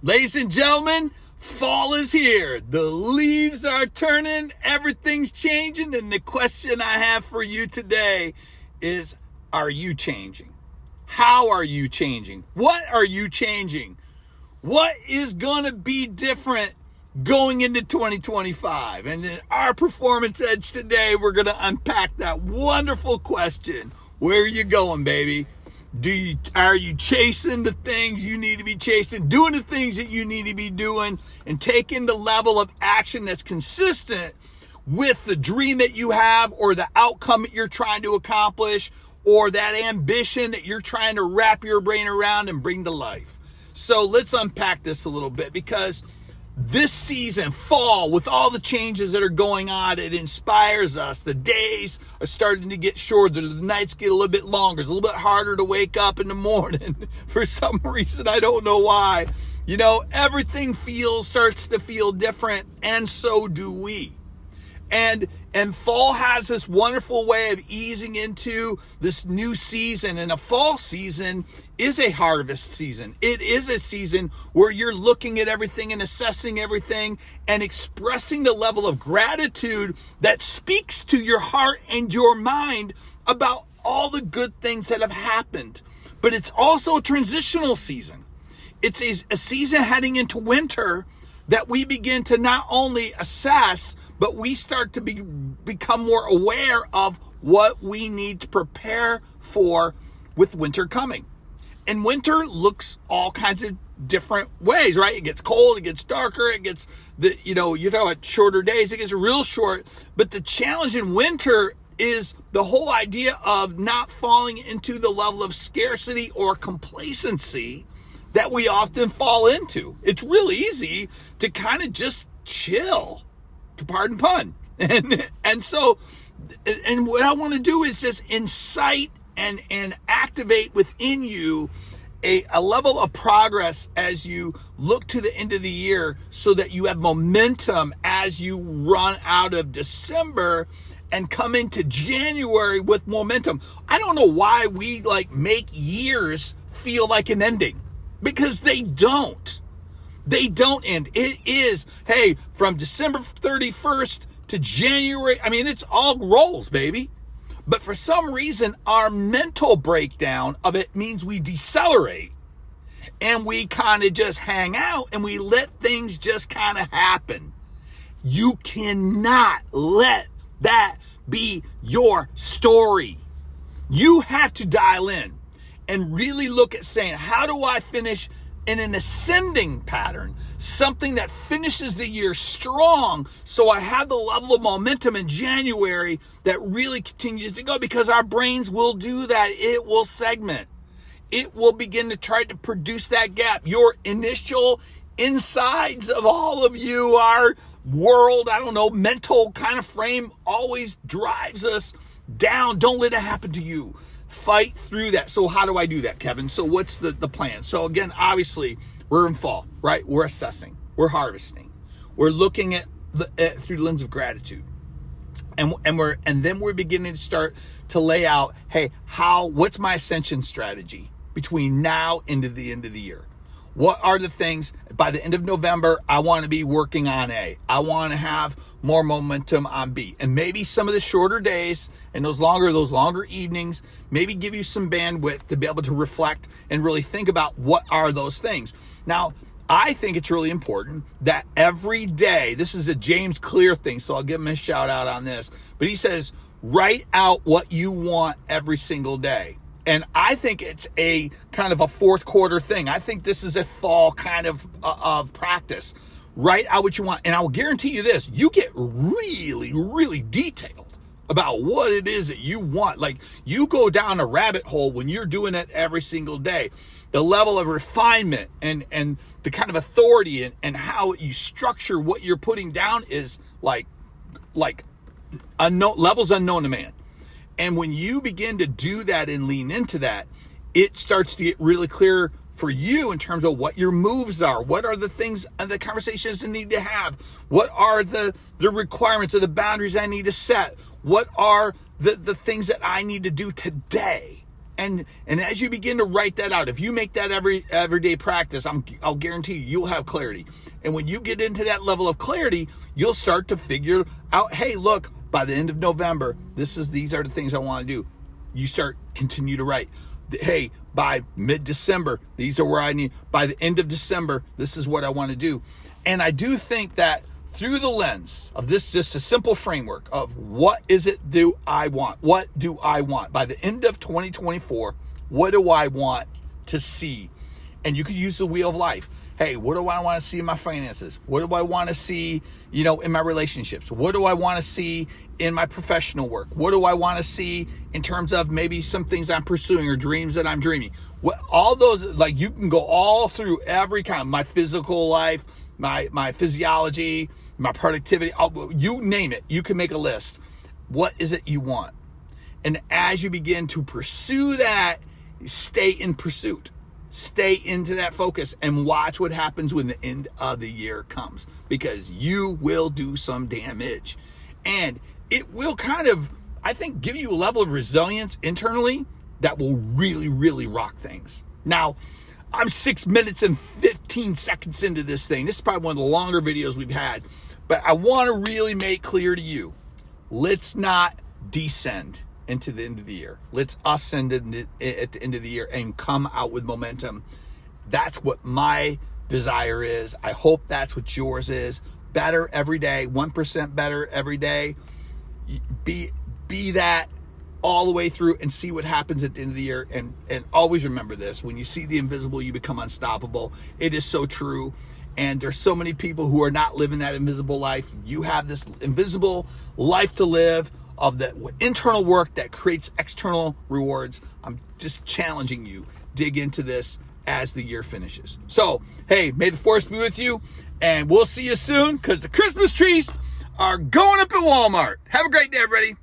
Ladies and gentlemen, fall is here. The leaves are turning, everything's changing, and the question I have for you today is, are you changing? How are you changing? What are you changing? What is going to be different going into 2025? And in our Performance Edge today, we're going to unpack that wonderful question. Where are you going, baby? Are you chasing the things you need to be chasing, doing the things that you need to be doing, and taking the level of action that's consistent with the dream that you have or the outcome that you're trying to accomplish or that ambition that you're trying to wrap your brain around and bring to life? So let's unpack this a little bit, because this season, fall, with all the changes that are going on, it inspires us. The days are starting to get shorter. The nights get a little bit longer. It's a little bit harder to wake up in the morning. For some reason, I don't know why. You know, everything starts to feel different, and so do we. And fall has this wonderful way of easing into this new season. And a fall season is a harvest season. It is a season where you're looking at everything and assessing everything and expressing the level of gratitude that speaks to your heart and your mind about all the good things that have happened. But it's also a transitional season. It's a season heading into winter that we begin to not only assess, but we start to become more aware of what we need to prepare for with winter coming. And winter looks all kinds of different ways, right? It gets cold, it gets darker, it gets, you're talking about shorter days, it gets real short. But the challenge in winter is the whole idea of not falling into the level of scarcity or complacency that we often fall into. It's really easy to kind of just chill, to pardon pun. And so what I want to do is just incite and activate within you a level of progress as you look to the end of the year, so that you have momentum as you run out of December and come into January with momentum. I don't know why we make years feel like an ending, because they don't. They don't end. It is, hey, from December 31st to January, it's all rolls, baby. But for some reason, our mental breakdown of it means we decelerate and we kind of just hang out and we let things just kind of happen. You cannot let that be your story. You have to dial in and really look at saying, how do I finish in an ascending pattern, something that finishes the year strong, so I have the level of momentum in January that really continues to go? Because our brains will do that. It will segment. It will begin to try to produce that gap. Your initial insides of all of you, our world, mental kind of frame always drives us down. Don't let it happen to you. Fight through that. So how do I do that, Kevin? So what's the plan? So again, obviously, we're in fall, right? We're assessing. We're harvesting. We're looking at through the lens of gratitude. And then we're beginning to start to lay out, hey, what's my ascension strategy between now and the end of the year? What are the things by the end of November I want to be working on A? I want to have more momentum on B. And maybe some of the shorter days and those longer evenings maybe give you some bandwidth to be able to reflect and really think about what are those things. Now, I think it's really important that every day, this is a James Clear thing, so I'll give him a shout out on this, but he says, write out what you want every single day. And I think it's a kind of a fourth quarter thing. I think this is a fall kind of practice. Write out what you want. And I will guarantee you this, you get really, really detailed about what it is that you want. Like, you go down a rabbit hole when you're doing it every single day. The level of refinement and the kind of authority and how you structure what you're putting down is like unknown, levels unknown to man. And when you begin to do that and lean into that, it starts to get really clear for you in terms of what your moves are. What are the things and the conversations you need to have? What are the requirements or the boundaries I need to set? What are the things that I need to do today And as you begin to write that out, if you make that everyday practice, I'll guarantee you'll have clarity. And when you get into that level of clarity, you'll start to figure out, hey, look, by the end of November, these are the things I want to do. You continue to write. Hey, by mid-December, these are where I need. By the end of December, this is what I want to do. And I do think that through the lens of this, just a simple framework of what is it do I want? What do I want? By the end of 2024, what do I want to see? And you could use the wheel of life. Hey, what do I want to see in my finances? What do I want to see, in my relationships? What do I want to see in my professional work? What do I want to see in terms of maybe some things I'm pursuing or dreams that I'm dreaming? All those, like, you can go all through every kind, my physical life, my physiology, my productivity, you name it. You can make a list. What is it you want? And as you begin to pursue that, stay in pursuit. Stay into that focus and watch what happens when the end of the year comes, because you will do some damage. And it will kind of, I think, give you a level of resilience internally that will really, really rock things. Now, I'm 6 minutes and 15 seconds into this thing. This is probably one of the longer videos we've had, but I want to really make clear to you, let's not descend into the end of the year. Let's ascend at the end of the year and come out with momentum. That's what my desire is. I hope that's what yours is. Better every day, 1% better every day. Be that all the way through and see what happens at the end of the year. And always remember this: when you see the invisible, you become unstoppable. It is so true. And there's so many people who are not living that invisible life. You have this invisible life to live, of the internal work that creates external rewards. I'm just challenging you, dig into this as the year finishes. So, hey, may the force be with you, and we'll see you soon, because the Christmas trees are going up at Walmart. Have a great day, everybody.